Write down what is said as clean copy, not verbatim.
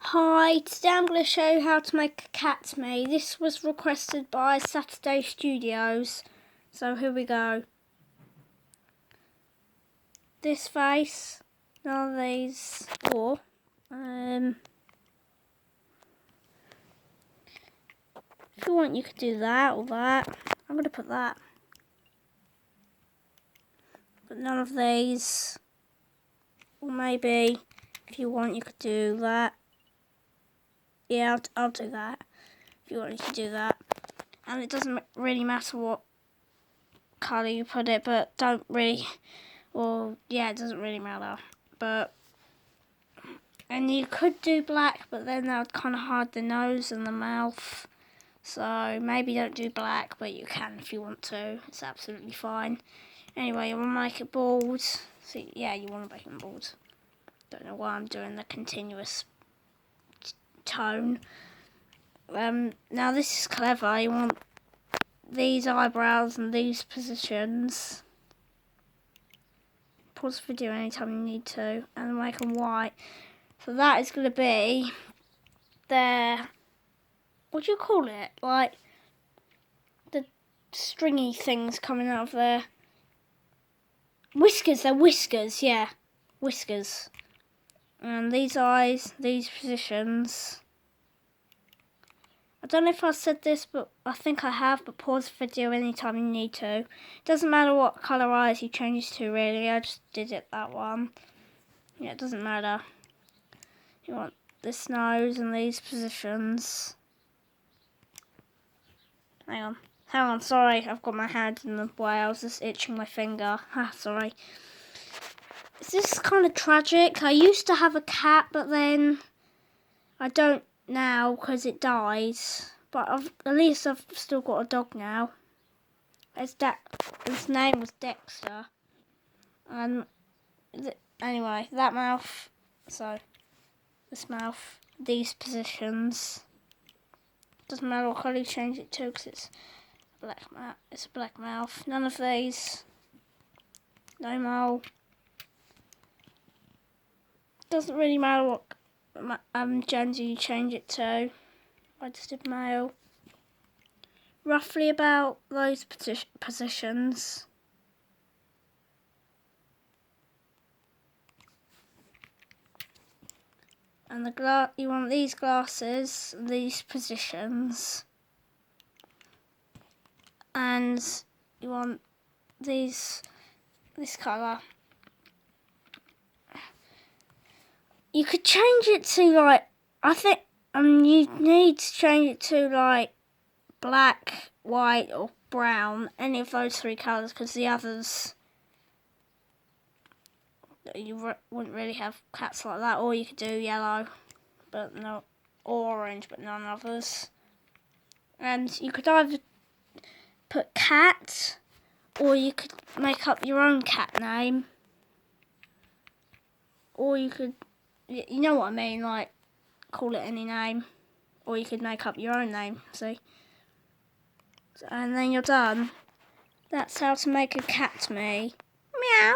Hi, today I'm going to show you how to make a cat me. This was requested by Saturday Studios. So here we go. This face, none of these, or if you want you could do that or that. I'm going to put that. But none of these. Or maybe if you want you could do that. Yeah, I'll do that. If you want you could do that. And it doesn't really matter what colour you put it, but don't really, well, yeah, it doesn't really matter. And you could do black, but then that would kind of hide the nose and the mouth. So maybe don't do black, but you can if you want to. It's absolutely fine. Anyway, you want to make it bald. So yeah, you want to make it bald. Don't know why I'm doing the continuous tone. Now this is clever. You want these eyebrows and these positions. Pause the video anytime you need to, and make them white. So that is going to be their, what do you call it? Like the stringy things coming out of their whiskers. They're whiskers, yeah, whiskers. And these eyes, these positions. I don't know if I said this, but I think I have, but pause the video anytime you need to. It doesn't matter what colour eyes you change to, really. I just did it that one. Yeah, it doesn't matter. You want this nose and these positions. Hang on, sorry. I've got my hand in the way. I was just itching my finger. Sorry. Is this kind of tragic? I used to have a cat, but then I don't now because it died. But at least I've still got a dog now. His name was Dexter. And anyway, that mouth. So this mouth, these positions. Doesn't matter what colour you change it to because it's black mouth. It's a black mouth. None of these. No mole. Doesn't really matter what gender you change it to. I just did male. Roughly about those positions. And you want these glasses, these positions. And you want this colour. You could change it to like, I think you need to change it to like black, white or brown, any of those three colours, because the others, you wouldn't really have cats like that. Or you could do yellow, but no, or orange, but none others. And you could either put cat, or you could make up your own cat name, or you could, you know what I mean, like call it any name, or you could make up your own name, see? And then you're done. That's how to make a cat me. Meow.